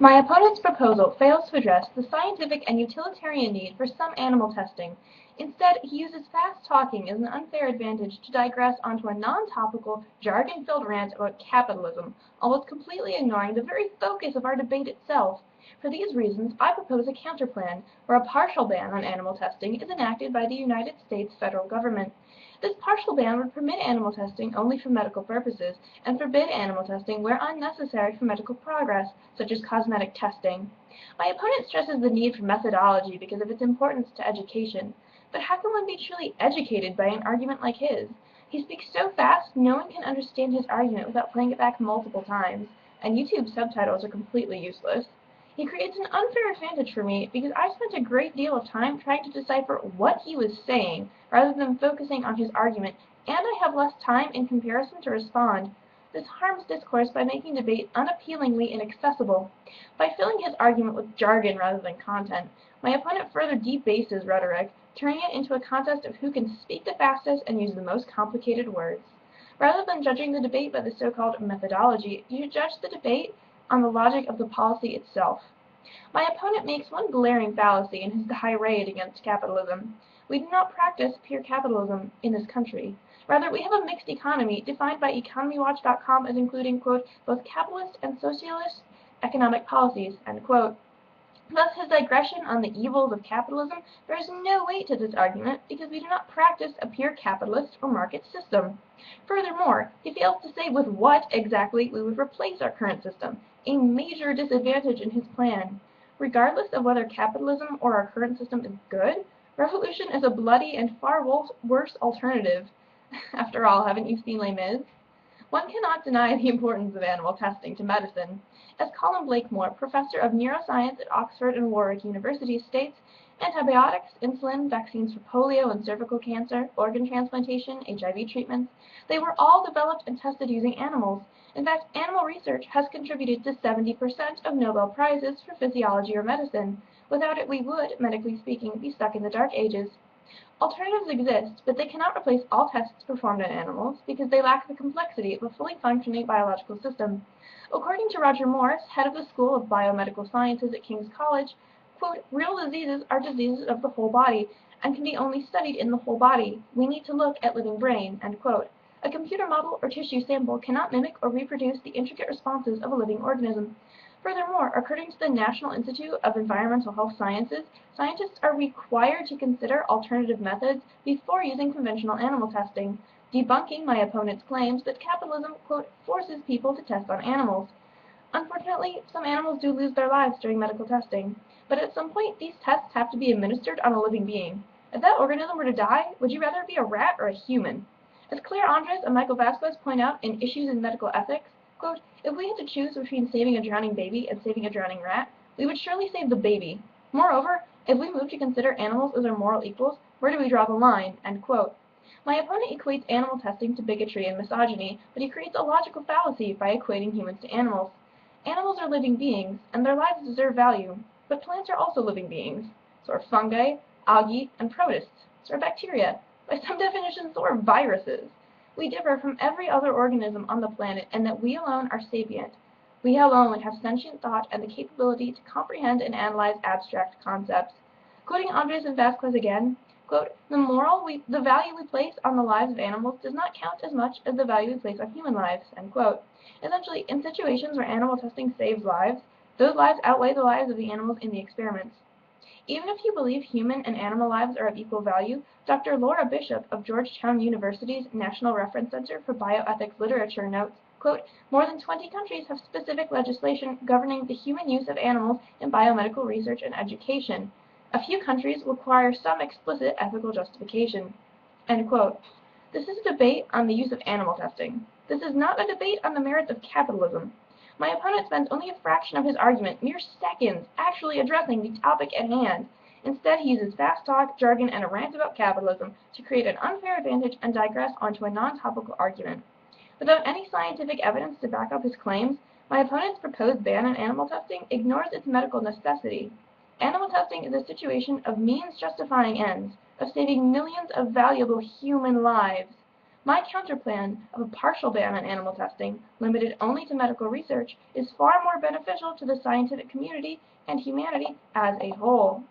My opponent's proposal fails to address the scientific and utilitarian need for some animal testing. Instead, he uses fast talking as an unfair advantage to digress onto a non-topical, jargon-filled rant about capitalism, almost completely ignoring the very focus of our debate itself. For these reasons, I propose a counterplan, where a partial ban on animal testing is enacted by the United States federal government. This partial ban would permit animal testing only for medical purposes, and forbid animal testing where unnecessary for medical progress, such as cosmetic testing. My opponent stresses the need for methodology because of its importance to education. But how can one be truly educated by an argument like his? He speaks so fast no one can understand his argument without playing it back multiple times, and YouTube subtitles are completely useless. He creates an unfair advantage for me because I spent a great deal of time trying to decipher what he was saying rather than focusing on his argument, and I have less time in comparison to respond. This harms discourse by making debate unappealingly inaccessible. By filling his argument with jargon rather than content, my opponent further debases rhetoric, turning it into a contest of who can speak the fastest and use the most complicated words. Rather than judging the debate by the so-called methodology, you should judge the debate on the logic of the policy itself. My opponent makes one glaring fallacy in his tirade against capitalism. We do not practice pure capitalism in this country. Rather, we have a mixed economy defined by EconomyWatch.com as including, quote, both capitalist and socialist economic policies, end quote. Thus, his digression on the evils of capitalism bears no weight to this argument because we do not practice a pure capitalist or market system. Furthermore, he fails to say with what exactly we would replace our current system, a major disadvantage in his plan. Regardless of whether capitalism or our current system is good, revolution is a bloody and far worse alternative. After all, haven't you seen Les Mis? One cannot deny the importance of animal testing to medicine. As Colin Blakemore, professor of neuroscience at Oxford and Warwick University, states, antibiotics, insulin, vaccines for polio and cervical cancer, organ transplantation, HIV treatments, they were all developed and tested using animals. In fact, animal research has contributed to 70% of Nobel Prizes for physiology or medicine. Without it, we would, medically speaking, be stuck in the Dark Ages. Alternatives exist, but they cannot replace all tests performed on animals because they lack the complexity of a fully functioning biological system. According to Roger Morris, head of the School of Biomedical Sciences at King's College, quote, real diseases are diseases of the whole body and can be only studied in the whole body. We need to look at living brain, end quote. A computer model or tissue sample cannot mimic or reproduce the intricate responses of a living organism. Furthermore, according to the National Institute of Environmental Health Sciences, scientists are required to consider alternative methods before using conventional animal testing, debunking my opponent's claims that capitalism, quote, forces people to test on animals. Unfortunately, some animals do lose their lives during medical testing, but at some point these tests have to be administered on a living being. If that organism were to die, would you rather be a rat or a human? As Claire Andres and Michael Vasquez point out in Issues in Medical Ethics, quote, if we had to choose between saving a drowning baby and saving a drowning rat, we would surely save the baby. Moreover, if we move to consider animals as our moral equals, where do we draw the line, end quote. My opponent equates animal testing to bigotry and misogyny, but he creates a logical fallacy by equating humans to animals. Animals are living beings, and their lives deserve value, but plants are also living beings. So are fungi, algae, and protists. So are bacteria. By some definitions, so are viruses. We differ from every other organism on the planet in that we alone are sapient. We alone have sentient thought and the capability to comprehend and analyze abstract concepts. Quoting Andres and Vasquez again, quote, the value we place on the lives of animals does not count as much as the value we place on human lives, end quote. Essentially, in situations where animal testing saves lives, those lives outweigh the lives of the animals in the experiments. Even if you believe human and animal lives are of equal value, Dr. Laura Bishop of Georgetown University's National Reference Center for Bioethics Literature notes, quote, more than 20 countries have specific legislation governing the human use of animals in biomedical research and education. A few countries require some explicit ethical justification, end quote. This is a debate on the use of animal testing. This is not a debate on the merits of capitalism. My opponent spends only a fraction of his argument, mere seconds, actually addressing the topic at hand. Instead, he uses fast talk, jargon, and a rant about capitalism to create an unfair advantage and digress onto a non-topical argument. Without any scientific evidence to back up his claims, my opponent's proposed ban on animal testing ignores its medical necessity. Animal testing is a situation of means justifying ends, of saving millions of valuable human lives. My counterplan of a partial ban on animal testing, limited only to medical research, is far more beneficial to the scientific community and humanity as a whole.